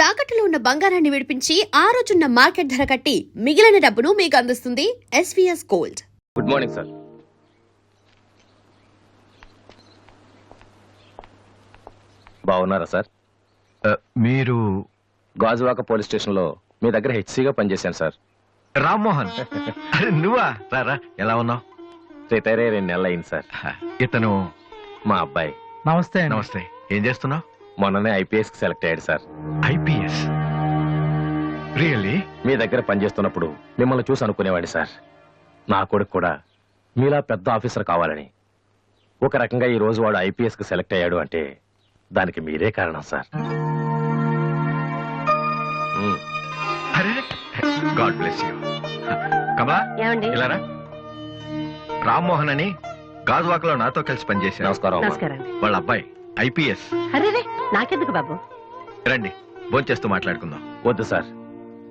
తాకట్టులో ఉన్న బంగారాన్ని విడిపించి ఆ రోజున్న మార్కెట్ ధర కట్టి మిగిలిన డబ్బును మీకు అందిస్తుంది SVS gold. Good morning sir. బాగున్నారా సార్? మీరు గాజువాక పోలీస్ స్టేషన్ లో మీ దగ్గర హెచ్సిగా పనిచేశాను సార్. రామ్మోహన్. అరే నువ్వా? రారా, ఎలా ఉన్నావు? రిటైర్ అయ్యి 2 నెలలు అయింది సార్. ఇతను మా అబ్బాయి. నమస్తే. నమస్తే. ఏం చేస్తున్నావు? మొన్ననే ఐపీఎస్ కి సెలెక్ట్ అయ్యాడు సార్. ఐపీఎస్? రియల్లీ? మీ దగ్గర పనిచేస్తున్నప్పుడు మిమ్మల్ని చూసి అనుకునేవాడి సార్, నా కొడుకు కూడా మీలా పెద్ద ఆఫీసర్ కావాలని. ఒక రకంగా ఈ రోజు వాడు ఐపీఎస్ కి సెలెక్ట్ అయ్యాడు అంటే దానికి మీరే కారణం సార్. అరే గాడ్ బ్లెస్ యూ. కమలా, ఇలారా. రామ్మోహన్ అని గాజువాకలో నాతో కలిసి పనిచేశాను. నమస్కారం. వాళ్ళ అబ్బాయి ఐపీఎస్. నాకెందుకు బాబు? రండి, భోంచేస్తూ మాట్లాడుకుందాం. వద్దు సార్,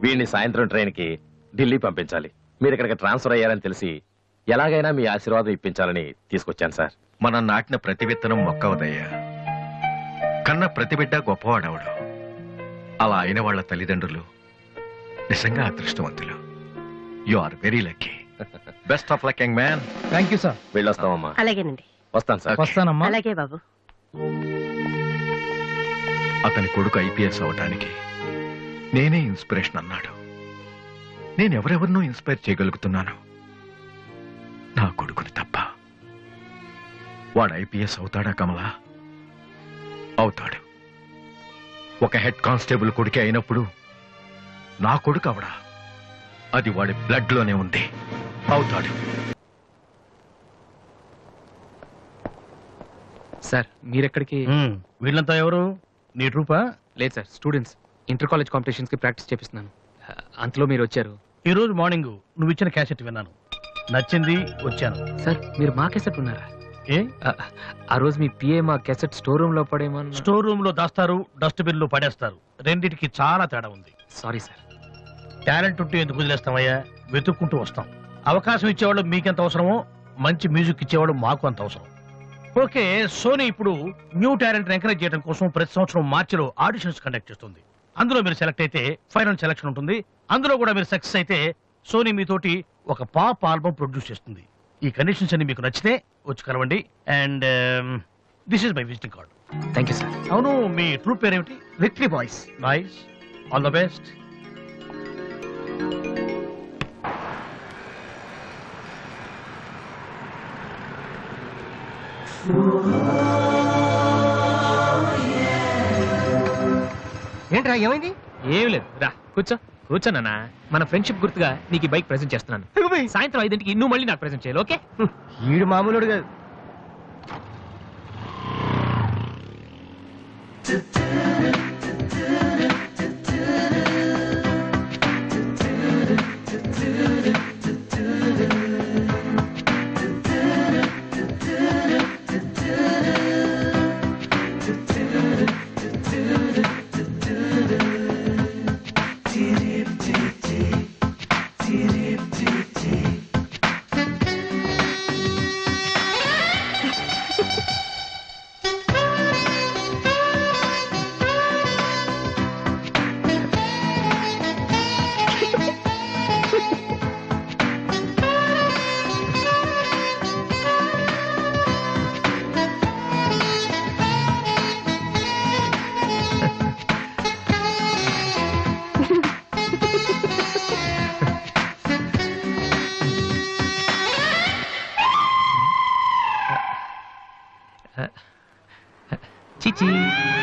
వీడిని సాయంత్రం ట్రైన్ కి ఢిల్లీ పంపించాలి. మీరు ఇక్కడికి ట్రాన్స్ఫర్ అయ్యారని తెలిసి ఎలాగైనా మీ ఆశీర్వాదం ఇప్పించాలని తీసుకొచ్చాను సార్. మనం నాటిన ప్రతి విత్తనం మొక్కవదయ్యా. కన్న ప్రతి బిడ్డ గొప్పవాడవడు. అలా అయిన వాళ్ళ తల్లిదండ్రులు నిజంగా అదృష్టవంతులు. You are very lucky. Best of luck young man. Thank you sir. వెళ్ళొస్తామమ్మా. అలాగేనండి. వస్తాను సార్. వస్తానమ్మా. అలాగే బాబు. అతని కొడుకు ఐపీఎస్ అవటానికి నేనే ఇన్స్పిరేషన్ అన్నాడు. నేను ఎవరెవరినో ఇన్స్పైర్ చేయగలుగుతున్నాను, నా కొడుకుని తప్ప. వాడు ఐపీఎస్ అవుతాడా కమలా? అవుతాడు. ఒక హెడ్ కానిస్టేబుల్ కొడుకే అయినప్పుడు నా కొడుకు అవడా? అది వాడి బ్లడ్ లోనే ఉంది. అవుతాడు. సార్ మీరెక్కడికి? వీళ్ళంతా ఎవరు? నీ ట్రూపా? లేదు sir, students. Inter college competitions కి ప్రాక్టీస్ చేపిస్తున్నాను. అంతలో మీరు వచ్చారు. ఈ రోజు మార్నింగ్ నువ్వు ఇచ్చిన క్యాసెట్ విన్నాను, నచ్చింది, వచ్చాను. సార్ మీరు మా క్యాసెట్ ఉన్నారా? ఏ? ఆ రోజు మీ పిఏ మా క్యాసెట్ స్టోర్ రూమ్ లో పడేమన్నా. స్టోర్ రూమ్ లో దాస్తారు, డస్ట్బిన్ లో పడేస్తారు. రెండిటికి చాలా తేడా ఉంది. Sorry sir. టాలెంట్ ఉంటే ఎందుకు వదిలేస్తామయ్యా? వెతుక్కుంటూ వస్తాం. అవకాశం ఇచ్చేవాళ్ళు మీకెంత అవసరమో మంచి మ్యూజిక్ ఇచ్చేవాళ్ళు మాకు అంత అవసరం. ఓకే, సోనీ ఇప్పుడు న్యూ టాలెంట్ ఎంకరేజ్ చేయడం కోసం ప్రతి సంవత్సరం మార్చిలో ఆడిషన్స్ కండక్ట్ చేస్తుంది. అందులో మీరు సెలెక్ట్ అయితే ఫైనల్ సెలక్షన్ ఉంటుంది. అందులో కూడా మీరు సక్సెస్ అయితే సోనీ మీతోటి ఒక పాప్ ఆల్బమ్ ప్రొడ్యూస్ చేస్తుంది. ఈ కండిషన్స్ అన్ని మీకు నచ్చితే వచ్చి కలవండి. And this is my visiting card. Thank you sir. అవును, మీ ట్రూప్ పేరేమిటి? Victory boys. Nice, all the best. ఏంట్రా ఏమైంది? ఏం లేదు, రా కూర్చో. కూర్చోనా. మన ఫ్రెండ్షిప్ గుర్తుగా నీకు బైక్ ప్రెజెంట్ చేస్తున్నాను. సాయంత్రం 5ంటికి నువ్వు మళ్ళీ నాకు ప్రెజెంట్ చేయాలి, ఓకే? వీడు మామూలుడు కాదు. చీచి.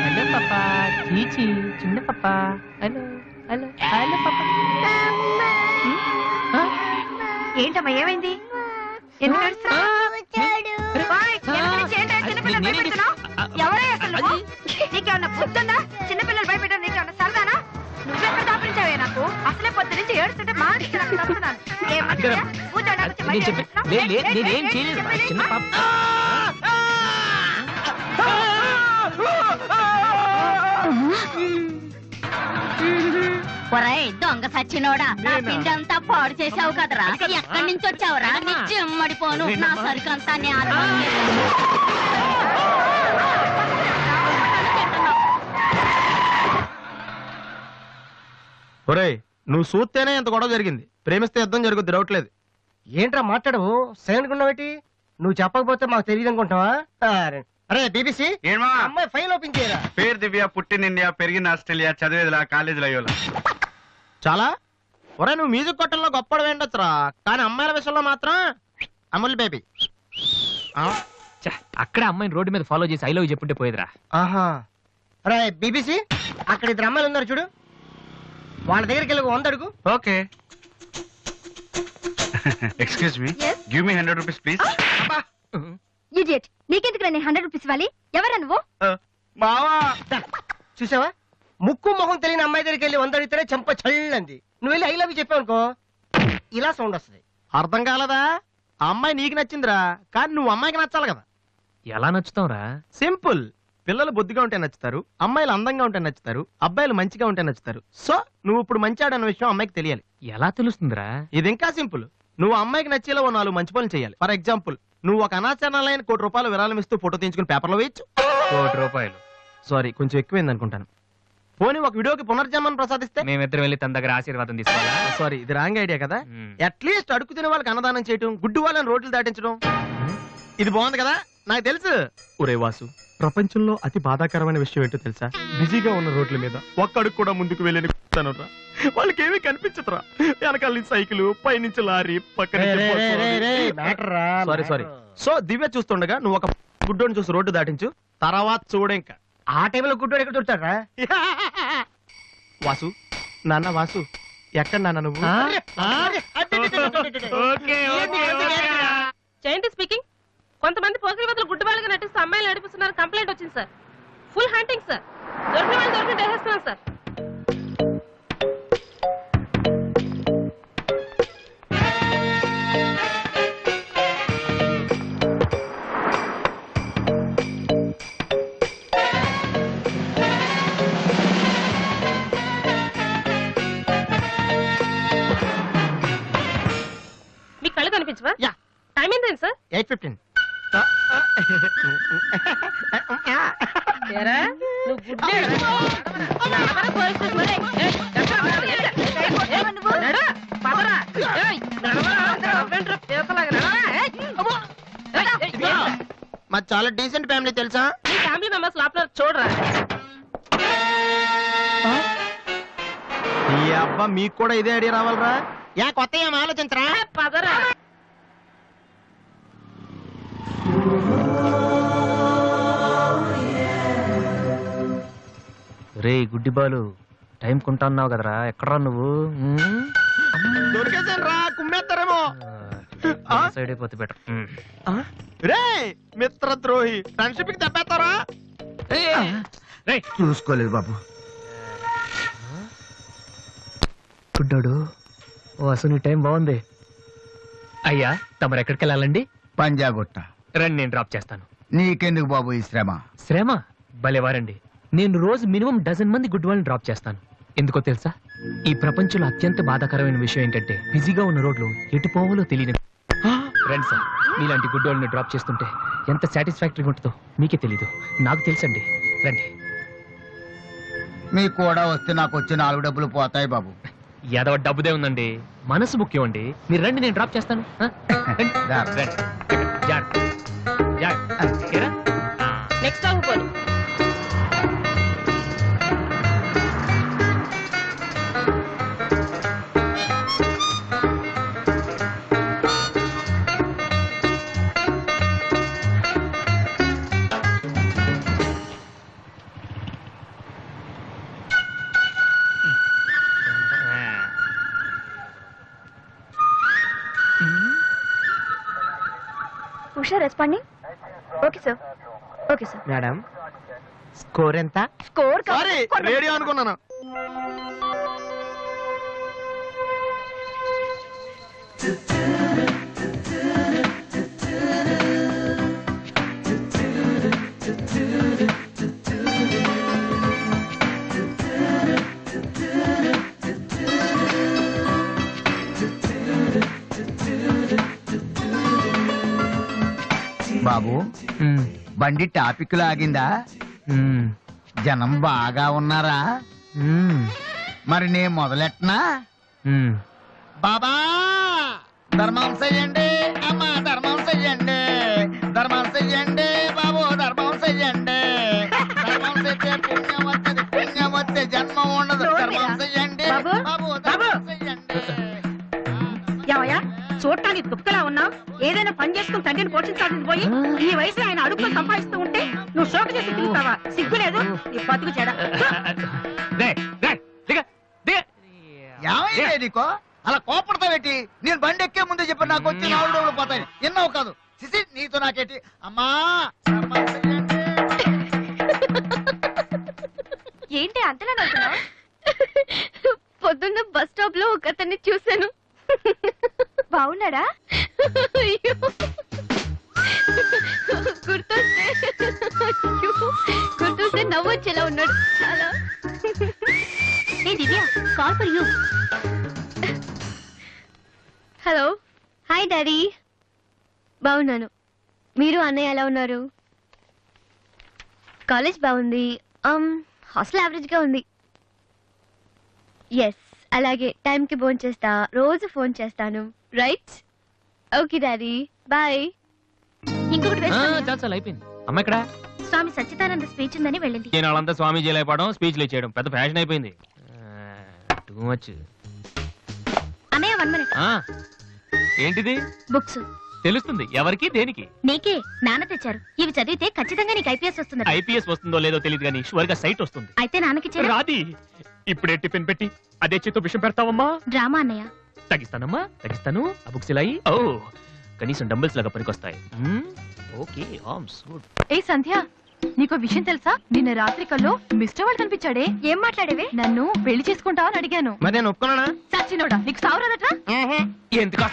హలో పాపా. చీచి చిన్న పాపా. హలో హలో హలో పాపా. ఏంటమ్మా ఏమైంది? ఎందుకు ఏడుస్తున్నావ్? ఓయ్, ఎందుకు నుంచి ఏంటా చిన్నపిల్లలు భయపెడుతున్నావ్? ఎవరే అసలు నువ్వు? నీకేమన్నా బుద్ధుందా? చిన్నపిల్లలు భయపెట్టడం నీకేమన్నా సరదానా? నువ్వెక్కడ దాపించావే నాకు? అసలే పొద్దు నుంచి ఏడుస్తుంటే మా నాకు తప్పుతున్నాను. నేనేం చేయలేదు, చిన్న పాప. ఒరేయ్ దొంగ సచ్చినోడా, నా పిండి అంతా పాడు చేసావు కదరా. ఎక్కడి నుంచి వచ్చావురా? నీ చెమ్మడిపోను. నా సరుకంతా ఒరేయ్ నువ్వు చూస్తేనే ఇంత గొడవ జరిగింది, ప్రేమిస్తే యుద్ధం జరుగుద్ది, డౌట్ లేదు. ఏంట్రా మాట్లాడవు సైలెంట్ ఉన్నావేటి? నువ్వు చెప్పకపోతే మాకు తెలియదు అనుకుంటావా? అరే బీబీసీ అమ్మాయి ఫైల్ ఓపెన్ చేయరా. పేరు దివ్య, పుట్టిన ఇండియా, పెరిగిన ఆస్ట్రేలియా, చదివేదిలా కాలేజీలో అయ్యోలా. చాలా ఒరే నువ్వు మ్యూజిక్ కొట్టంలో గొప్పడు వేండొచ్చురా, కానీ అమ్మాయిల విషయంలో మాత్రం అమూల్ బేబీ. ఛ, అక్కడే అమ్మాయిని రోడ్డు మీద ఫాలో చేసి ఐ లవ్ చెప్పుంటే పోయేదిరా. ఆహా అరే బీబీసీ అక్కడ ఇద్దరు అమ్మాయిలు ఉన్నారు చూడు, వాళ్ళ దగ్గరికి వెళ్ళి 100 అడుగు. Okay. Excuse me, Yes? Give me 100 rupees please. Idiot, నీకెందుకు నేను 100 రూపీస్ ఇవ్వాలి? ఎవరా నువ్వు? బావా చూసావా, ముక్కు మొహం తెలియని అమ్మాయి దగ్గరికి వెళ్ళి 100 అడిగితేనే చెంప చల్లంది. నువ్వు వెళ్ళి ఐ లవ్ యూ చెప్పావు అనుకో, ఇలా సౌండ్ వస్తుంది. అర్థం కాలదా? ఆ అమ్మాయి నీకు నచ్చిందిరా, కానీ నువ్వు అమ్మాయికి నచ్చాలి కదా. ఎలా నచ్చుతావురా? సింపుల్. పిల్లలు బొద్దుగా ఉంటే నచ్చుతారు, అమ్మాయిలు అందంగా ఉంటే నచ్చుతారు, అబ్బాయిలు మంచిగా ఉంటే నచ్చుతారు. సో నువ్వు ఇప్పుడు మంచివాడన్న విషయం అమ్మాయికి తెలియాలి. ఎలా తెలుస్తుందిరా? ఇది ఇంకా సింపుల్. నువ్వు అమ్మాయికి నచ్చేలా ఓ 4 మంచి పనులు చేయాలి. ఫర్ ఎగ్జాంపుల్, నువ్వు ఒక అనాచరణలైన ₹1,00,00,000 విరాళం ఇస్తూ ఫోటో తీయించుకుని పేపర్లో వేయచ్చు. ₹1,00,00,000 సారీ, కొంచెం ఎక్కువైంది అనుకుంటాను. పోనీ ఒక వీడియోకి పునర్జన్మను ప్రసాదిస్తే? మేమిద్దరం వెళ్ళి తన దగ్గర ఆశీర్వాదం తీసుకోవాలా? సారీ, ఇది రాంగ్ ఐడియా కదా. మ్మ్. అట్లీస్ట్ అడుగు తినే వాళ్ళకి అన్నదానం చేయటం, గుడ్డు వాళ్ళని రోడ్లు దాటించడం, ఇది బాగుంది కదా. నాకు తెలుసు. ఒరే వాసు, ప్రపంచంలో అతి బాధాకరమైన విషయం ఏంటో తెలుసా? బిజీగా ఉన్న రోడ్ల మీద ఒక్క అడుగు కూడా ముందుకు వెళ్ళని రా, వాళ్ళకి ఏమీ కనిపించదురా. వెనకాల నుంచి సైకిల్, పైనుంచి లారీ, పక్కన సారీ. సో దివ్య చూస్తుండగా నువ్వు ఒక గుడ్డోని చూసి రోడ్డు దాటించు, తర్వాత చూడ ఇంకా. ఆ టైంలో గుడ్డోడు ఎక్కడ దొరుకుతాడా? వాసు, నాన్న వాసు, ఎక్కడ నాన్న నువ్వు? జయంతి స్పీకింగ్. కొంతమంది పోకిరి వదలు గుడ్డవాళ్ళగా నటిస్తూ అమ్మాయిలు నడిపిస్తున్నారు. కంప్లైంట్ వచ్చింది సార్. Full hunting sir. దొరికిన వాళ్ళు దొరికినట్టు వేసేస్తున్నాం సార్. మీ కళ్ళు కనిపించవా? యా. టైం ఏంటండి సార్? 8:15. ఏరా, నువ్వు గుడ్డేరా? నడవరా పోలీస్ స్టేషన్ మరి? ఏయ్, ఎక్కడ ఉన్నావు? ఏయ్, నడు, పదరా. ఏయ్, నడవరా, నడవండ్రా, పీతలాగా నడవరా. ఏయ్, అమ్మో. ఏయ్, ఏయ్, మా చాలా డీసెంట్ ఫ్యామిలీ తెలుసా? మీ ఫ్యామిలీ మెంబర్స్ లోపల చూడరా. ఈ అబ్బా మీకు కూడా ఇదే ఐడియా రావాలరా? యా కొత్త ఏం ఆలోచించరా? పదరా. రే గుడ్డి బాలు, టైం కొంటా అన్నావు కదరా, ఎక్కడరా నువ్వు? దొరికేసాను రా, కుమ్మేస్తారేమో. సైడ్ అయిపోతే బెటర్. రే మిత్రద్రోహి, ఫ్రెండ్షిప్ కి తప్పేస్తారా? చూసుకోలేదు బాబు. గుడ్డాడు, ఓ అసలు నీ టైం బాగుంది. అయ్యా తమరు ఎక్కడికి వెళ్ళాలండి? పంజాగుట్ట. రండి, నేను డ్రాప్ చేస్తాను. నీకెందుకు బాబు ఈ శ్రమ? శ్రమ భలేవారండి. నేను రోజు మినిమం 12 మంది గుడ్ వాళ్ళని డ్రాప్ చేస్తాను. ఎందుకో తెలుసా? ఈ ప్రపంచంలో అత్యంత బాధాకరమైన విషయం ఏంటంటే బిజీగా ఉన్న రోడ్లు ఎటు పోవాలో తెలియని. రండి సార్, మీలాంటి గుడ్ వాళ్ళని డ్రాప్ చేస్తుంటే ఎంత సాటిస్ఫాక్టరీగా ఉంటుందో మీకే తెలీదు, నాకు తెలుసండి. రండి. మీకు కూడా వస్తే నాకు వచ్చే 4 డబ్బులు పోతాయి బాబు. ఏదో డబ్బుదే ఉందండి, మనసు ముఖ్యం అండి. మీరు రండి, నేను డ్రాప్ చేస్తాను. ఆ? రండి. రండి. జాగ్రత్త. జాగ్రత్త. ఏరా? నెక్స్ట్ టైం పోనీ. Usha responding. Okay sir. Okay sir. Madam score ఎంత? స్కోర్ సారీ, రేడియో అనుకున్నాను. బాబు బండి టాపిక్ లాగిందా? జనం బాగా ఉన్నారా? మరి నేను మొదలెట్టనా? బాబా ధర్మం చెయ్యండి, అమ్మ ధర్మం చెయ్యండి, ధర్మం చెయ్యండి బాబు, ధర్మం చెయ్యండి. ధర్మం చేస్తే పుణ్యం వస్తుంది, పుణ్యం వస్తే జన్మ ఉండదు. ధర్మం చెయ్యండి బాబు, ధర్మం చెయ్యండి. ఏమయ్యా చూడటానికి దుక్కలా ఉన్నావు? ఏదైనా పని చేసుకుని తండ్రిని పోషించాల్సింది పోయి ఈ వయసులో ఆయన అడుగులు సంపాదిస్తూ ఉంటే నువ్వు షోక చేసి తిరుగుతావా? సిగ్గులేదు నీ బతుకు చెడ. ఏమైంది నీకో అలా కోపడతా పెట్టి? నేను బండి ఎక్కే ముందే చెప్పి నాకు వచ్చి 4 రోజులు పోతాయి. ఎన్నో కాదు సిసి నీతో నాకేటి? అమ్మా ధర్మం చెయ్యండి. ఏంటి అంతలా నవ్వుతున్నావు? పొద్దున్న బస్ స్టాప్ లో ఒక అతన్ని చూశాను. బాగున్నాడా? అయ్యో, గుర్తొస్తే నవ్వొచ్చేలా ఉన్నాడు చాలా. ఏ Divya, call for you. Hello, hi daddy. బాగున్నాను. మీరు అన్నయ్య ఎలా ఉన్నారు? కాలేజ్ బాగుంది. హాస్టల్ యావరేజ్ గా ఉంది. ఎస్, అలాగే టైంకి ఫోన్ చేస్తా, రోజు ఫోన్ చేస్తాను. రైట్? Okay daddy, bye. ఇంకొకటి చాలా అయిపోయింది. అమ్మ ఇక్కడ స్వామి సచ్చిదానంద స్పీచ్ ఉందని వెళ్ళింది. నేను వాళ్ళంతా స్వామీజీ అయిపోవడం, స్పీచ్లు ఇచ్చేయడం పెద్ద ఫ్యాషన్ అయిపోయింది. Too much. అన్నయ్య 1 minute. ఏంటిది? బుక్స్. తెలుస్తుంది ఎవరికి దేనికి? నీకే, నాన్న తెచ్చారు. ఇవి చదివితే ఖచ్చితంగా నీకు ఐపీఎస్ వస్తుంది. ఐపీఎస్ వస్తుందో లేదో తెలియదు కానీ షువర్ గా సైట్ వస్తుంది. అయితే నాన్నకి రాది ఇప్పుడే టిఫిన్ పెట్టి అదే చేతో విషయం పెడతావమ్మా? డ్రామా అన్నయ్య. తగ్గిస్తానమ్మా, తగ్గిస్తాను. ఆ బుక్స్ ఇలా ఓ కనీసం డంబుల్స్ లాగా పనికొస్తాయి. Okay, arms good. ఏ సంధ్య, నీకో విషయం తెలుసా? నిన్న రాత్రి కల్లో మిస్టర్ వాళ్ళు కనిపించాడే. ఏం మాట్లాడేవే? నన్ను పెళ్లి చేసుకుంటావని అడిగాను. మరి నేను ఒప్పుకున్నానా? సచ్చినోడా, నీకు సావరాదట్రా? ఎందుకు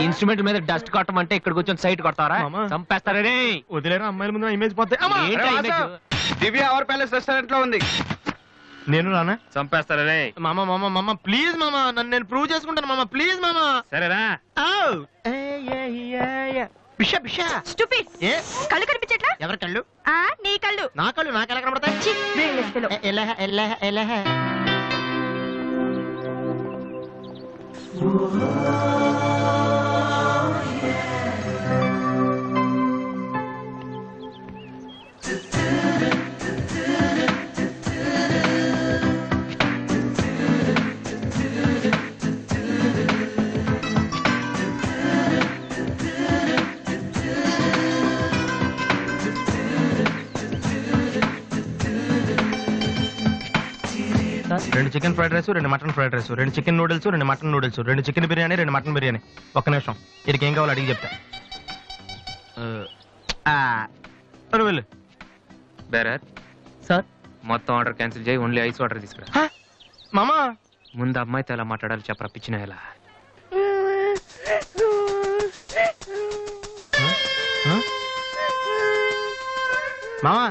ఇన్స్ట్రుమెంట్ మీద డస్ట్ కొట్టమంటే ఇక్కడ కూర్చొని సైట్ కొడతారా? మామా. చంపేస్తారే. వదిలేరా, అమ్మాయిల ముందు ఇమేజ్ పోతాయి. అమ్మా! ఏంటి ఆ image? Divya our palace restaurant లో ఉంది. నేను రానా? చంపేస్తారే. మామ మామ మామ ప్లీజ్ మామ, నన్ను నేను ప్రూవ్ చేసుకుంటాను మామ, ప్లీజ్ మామ. సరేరా. బిషా బిషా. స్టూపిడ్. ఏ కళ్ళు కనిపించట్లా? ఎవరి కళ్ళు? నీ కళ్ళు. నా కళ్ళు నాకెలా కనబడతాయి? ఛీ, brainless fellow. ఎలహ ఎలహ ఎలహ. రెండు chicken fried rice, 2 mutton fried rice, 2 chicken noodles, 2 mutton noodles, 2 chicken biryani, 2 mutton biryani. ఒక్క నిమిషం, వీరికి ఏం కావాలో అడిగి చెప్తా. వెళ్ళు. బేరర్ సార్, మొత్తం ఆర్డర్ క్యాన్సిల్ చేయి, ఓన్లీ ఐస్ వాటర్ తీసుకురా. మామా ముందు అమ్మాయితో ఎలా మాట్లాడాలి చెప్పరా, పిచ్చిన ఎలా? మామా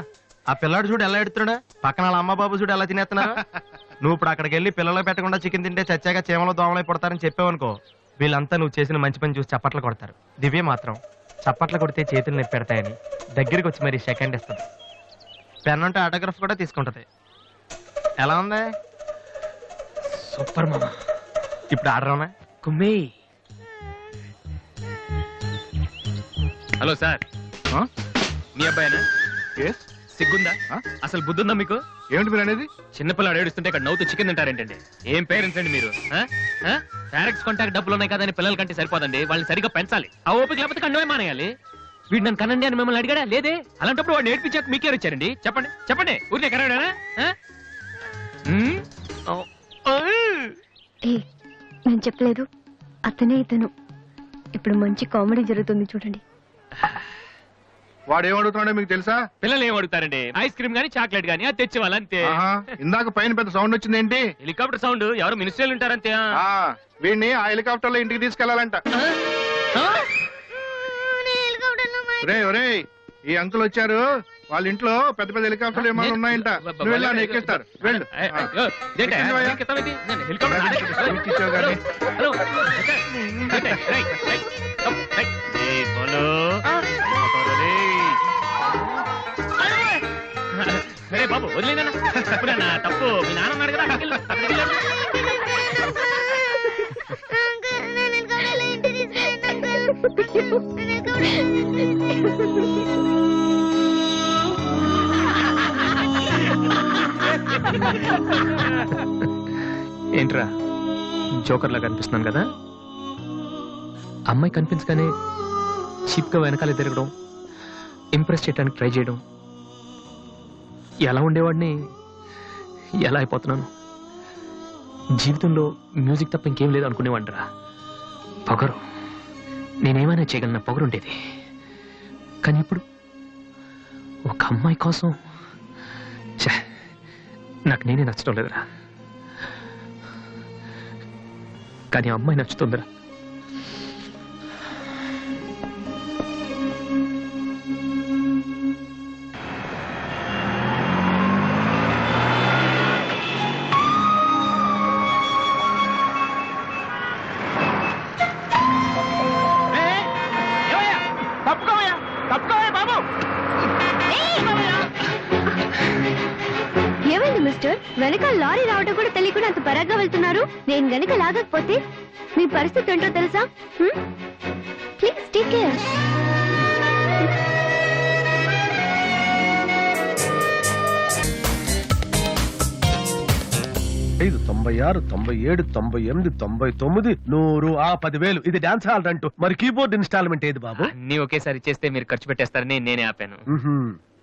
ఆ పిల్లాడు చూడు ఎలా ఎడుతున్నాడా, పక్కన వాళ్ళ అమ్మ బాబు చూడు ఎలా తినేస్తున్నారా. నువ్వు ఇప్పుడు అక్కడికి వెళ్ళి పిల్లలు పెట్టకుండా చికెన్ తింటే చచ్చాక చీమలో దోమలై పడతారని చెప్పావనుకో, వీళ్ళంతా నువ్వు చేసిన మంచి పని చూసి చప్పట్లు కొడతారు. దివ్య మాత్రం చప్పట్లు కొడితే చేతులు నొప్పి పెడతాయని దగ్గరికి వచ్చి మరి సెకండ్ ఇస్తుంది. పెన్ అంటే ఆటోగ్రాఫ్ కూడా తీసుకుంటది. ఎలా ఉంది? సూపర్ మామా. ఇప్పుడు ఆర్డర్ అవునా? కుమ్మి. హలో సార్, మీ అబ్బాయినా? సిగ్గుందా? అసలు బుద్ధుందా మీకు? ఏమిటి మీరు అనేది? చిన్నపిల్లాడు ఏడుస్తుంటే ఇక్కడ నవ్వుతూ చికెన్ తింటారేంటండి? ఏం పేరెంట్స్ అండి మీరు? డైరెక్ట్ కాంటాక్ట్ డబ్బులు ఉన్నాయి కదని పిల్లల కంటే సరిపోదండి, వాళ్ళని సరిగ్గా పెంచాలి. ఆ ఓపిక లేకపోతే కండమే మానేయాలి. వీడు నన్ను కనండి అని మిమ్మల్ని అడిగాడా? లేదే. అలాంటప్పుడు వాడు నేర్పించాక మీకే వచ్చారండి. చెప్పండి చెప్పండి, ఊరికే కనడానా? నేను చెప్పలేదు, అతనే ఇతను. ఇప్పుడు మంచి కామెడీ జరుగుతుంది చూడండి. వాడు ఏమడుగుతున్నాడో మీకు తెలుసా? పిల్లలు ఏం అడుగుతారండి? ఐస్ క్రీమ్ గానీ చాక్లెట్ గానీ అది తెచ్చి వాళ్ళంతే. ఇందాక పైన పెద్ద సౌండ్ వచ్చింది ఏంటి? Helicopter sound. ఎవరు మినిస్టర్లు ఉంటారంతే. వీడిని ఆ హెలికాప్టర్ లో ఇంటికి తీసుకెళ్లాలంట. ఒరేయ్, ఈ అంకుల్ వచ్చారు, వాళ్ళ ఇంట్లో పెద్ద పెద్ద హెలికాప్టర్లు ఏమైనా ఉన్నాయంట. నువ్వు వెళ్ళా, ఎక్కిస్తారు. వెళ్ళు. సరే బాబు, వదిలేనా? తప్పు మీ నాన్న అన్నాడు కదా. ఏంట్రా జోకర్ లాగా కనిపిస్తున్నాను కదా? అమ్మాయి కనిపించగానే చీప్గా వెనకాలే తిరగడం, ఇంప్రెస్ చేయడానికి ట్రై చేయడం, ఎలా ఉండేవాడిని ఎలా అయిపోతున్నాను. జీవితంలో మ్యూజిక్ తప్ప ఇంకేం లేదు అనుకునేవాడిరా. పొగరు, నేనేమైనా చేయగలన పొగరు ఉండేది. కానీ ఇప్పుడు ఒక అమ్మాయి కోసం ఛే, నాకు నేనే నచ్చడం లేదురా. కానీ ఆ అమ్మాయి నచ్చుతుందిరా. ఏమైంది మిస్టర్? వెనక లారీ రావడం కూడా తెలియకుండా అంత పరాగ్గా వెళ్తున్నారు. నేను గనక లాగకపోతే మీ పరిస్థితి ఏంటో తెలుసా? Please take care. 96, 97, 98, 99, 100, 10,000. ఇది డాన్స్ హాల్ అంటూ. మరి కీబోర్డ్ ఇన్స్టాల్మెంట్ ఏది బాబు? అన్ని ఒకేసారి చేస్తే మీరు ఖర్చు పెట్టేస్తారని నేనే ఆపాను.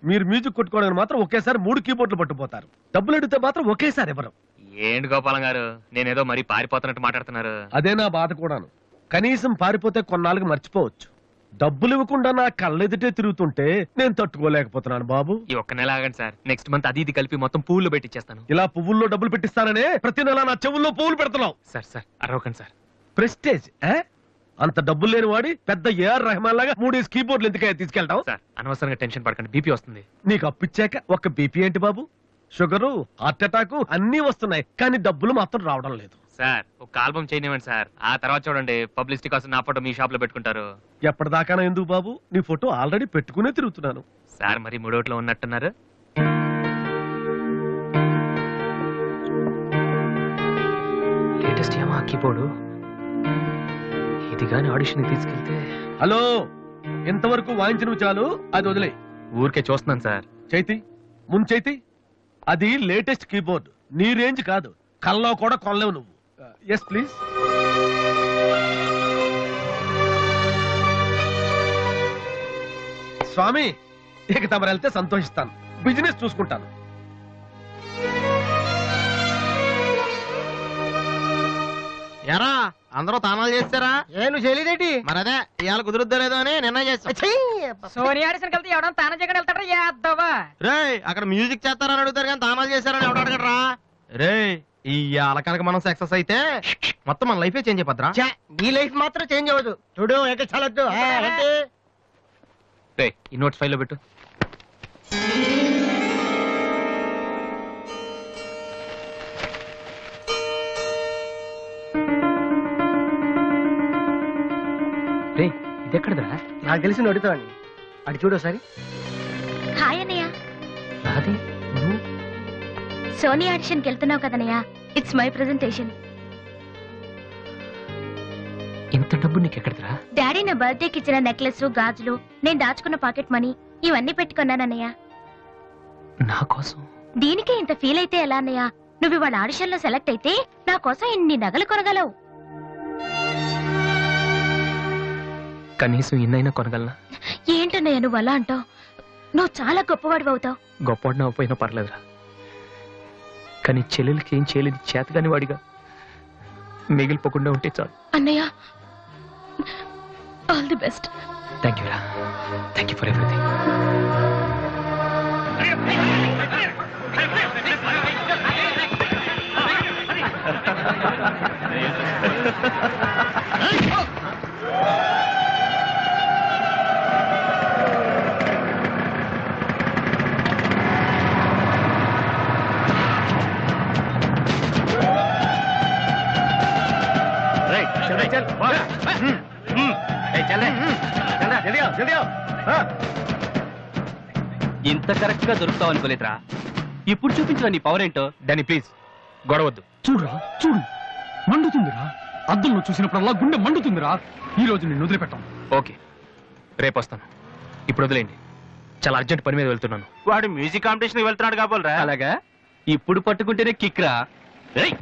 మీరు మ్యూజిక్ కొట్టుకోవడానికి మాత్రం ఒకేసారి 3 కీబోర్డులు పట్టుపోతారు. డబ్బులు అడిగితే మాత్రం ఒకేసారి ఎవరు? ఏంటి గోపాలం గారు, నేనేదో మరీ పారిపోతున్నట్టు మాట్లాడుతున్నారు. అదే నా బాధ కూడాను. కనీసం పారిపోతే కొన్నాళ్ళకి మర్చిపోవచ్చు. డబ్బులు ఇవ్వకుండా నా కళ్ళెదుటే తిరుగుతుంటే నేను తట్టుకోలేకపోతున్నాను బాబు. ఈ ఒక్క నెల ఆగండి సార్, నెక్స్ట్ మంత్ అది ఇది కలిపి మొత్తం పువ్వులు పెట్టిచ్చేస్తాను. ఇలా పువ్వుల్లో డబ్బులు పెట్టిస్తాననే ప్రతి నెల నా చెవుల్లో పువ్వులు పెడుతున్నావు. Sir అరవకండి sir. ప్రెస్టేజ్ అంత డబ్బులు లేని వాడి పెద్ద ఏఆర్ రెహమాన్ లాగా 3 కీబోర్డులు ఎందుకే తీసుకెళ్తావు? సార్ అనవసరంగా టెన్షన్ పడకండి, బీపీ వస్తుంది. నీకు అప్పిచ్చాక ఒక్క బీపీ ఏంటి బాబు? షుగరు, హార్ట్ అటాక్ అన్నీ వస్తున్నాయి, కానీ డబ్బులు మాత్రం రావడం లేదు. సార్ ఒక ఆల్బమ్ చేయనివ్వండి సార్, ఆ తర్వాత చూడండి పబ్లిసిటీ కోసం నా ఫోటో మీ షాప్ లో పెట్టుకుంటారు. ఎప్పటిదాకా ఎందుకు బాబు? నీ ఫోటో ఆల్రెడీ పెట్టుకునే తిరుగుతున్నాను. సార్ మరి మూడోట్లో ఉన్నట్టున్నారు. లేటెస్ట్ ఏమా కీబోర్డు, ఇది గాని ఆడిషన్ తీసుకెళ్తే. హలో, ఇంతవరకు వాయించినవి చాలు, అది వదిలే. ఊరికే చూస్తున్నాను సార్. చైతి ముందు చైతి, అది లేటెస్ట్ కీబోర్డ్, నీ రేంజ్ కాదు, కల్లో కూడా కొనలేవు నువ్వు. Yes please. స్వామి, ఇక తమరు వెళ్తే సంతోషిస్తాను, బిజినెస్ చూసుకుంటాను. ఎరా అందరూ తానాలు చేస్తారా? నువ్వు చేయలేదేటి? మరి అదే ఇవాళ కుదురుద్దో లేదో అని నిర్ణయం చేస్తా. సోనీ ఆడిషన్ కలిసి ఎవడో తానం చేయకుండా వెళ్తాడా? యాదవా రే, అక్కడ మ్యూజిక్ చేస్తారని అడుగుతారు కానీ తానాలు చేస్తారని ఎవడు అడగడరా? రే, ఇవాళ కనుక మనం సక్సెస్ అయితే మొత్తం మన లైఫే చేంజ్ అయిపోద్రా. నీ లైఫ్ మాత్రం చేంజ్ అవ్వదు. చూడు చాలొద్దు. రే ఈ నోట్స్ ఫైల్లో పెట్టు. రే ఇదెక్కడదా? నాకు తెలిసి అడుగుతావని. అటు చూడు ఒకసారి. హాయ్ అన్నయ్య. రాధే నువ్వు? సోనీ ఆడిషన్కి వెళ్తున్నావు కదన్నయ్య, ఇట్స్ మై ప్రెజెంటేషన్. ఇంత డబ్బు నీకెక్కడరా? డాడీ నా బర్త్డేకి ఇచ్చిన నెక్లెస్, గాజులు, నేను దాచుకున్న పాకెట్ మనీ ఇవన్నీ పెట్టుకున్నానన్నయ్య. నా కోసం? దీనికే ఇంత ఫీల్ అయితే ఎలా అన్నయ్య? నువ్వు ఇవాళ ఆడిషన్ లో సెలెక్ట్ అయితే నా కోసం ఇన్ని నగలు కొనగలవు. కనీసం ఇన్నైనా కొనగలనా? ఏంటన్నయ్య నువ్వు అలా అంటావు? నువ్వు చాలా గొప్పవాడు అవుతావు. గొప్పవాడిని అవ్వపోయినా పర్లేదురా, కానీ చెల్లెలకి ఏం చేయలేదు చేతగాని వాడిగా మిగిలిపోకుండా ఉంటే చాలు. అన్నయ్య, all the best. Thank you రా, థ్యాంక్ యూ ఫర్ ఎవ్రీథింగ్. ఇంత కరెక్ట్ గా దొరుకుతావు అనుకోలేదురా. ఇప్పుడు చూపించిన నీ పవర్ ఏంటో. డానీ ప్లీజ్ గొడవద్దు. చూడురా చూడు, మండుతుందిరా. అద్దంలో చూసినప్పుడల్లా గుండె మండుతుందిరా. ఈ రోజు నిన్ను వదిలిపెట్టాం. ఓకే, రేపు వస్తాను. ఇప్పుడు వదిలేండి, చాలా అర్జెంట్ పని మీద వెళ్తున్నాను. వాడు మ్యూజిక్ కాంపిటీషన్ వెళ్తున్నాడు కాబోలరా. అలాగా? ఇప్పుడు పట్టుకుంటేనే కిక్రా. ఏయ్!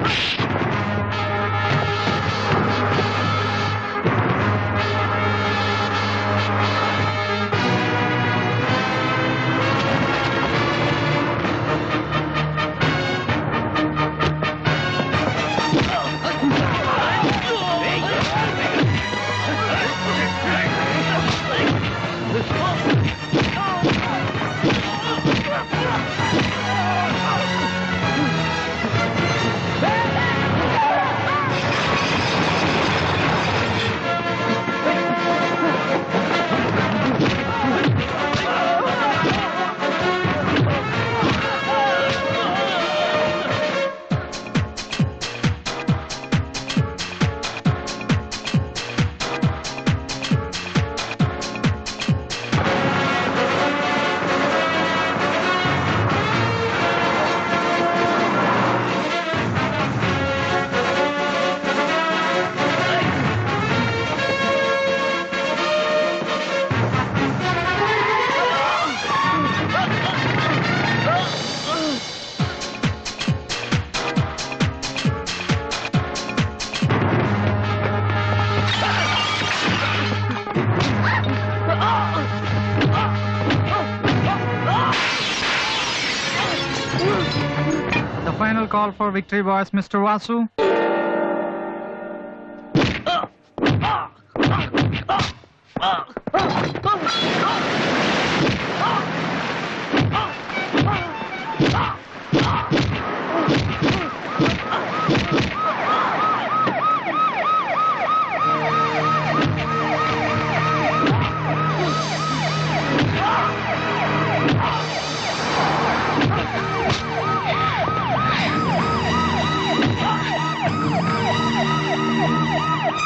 The final call for victory was Mr. Vasu.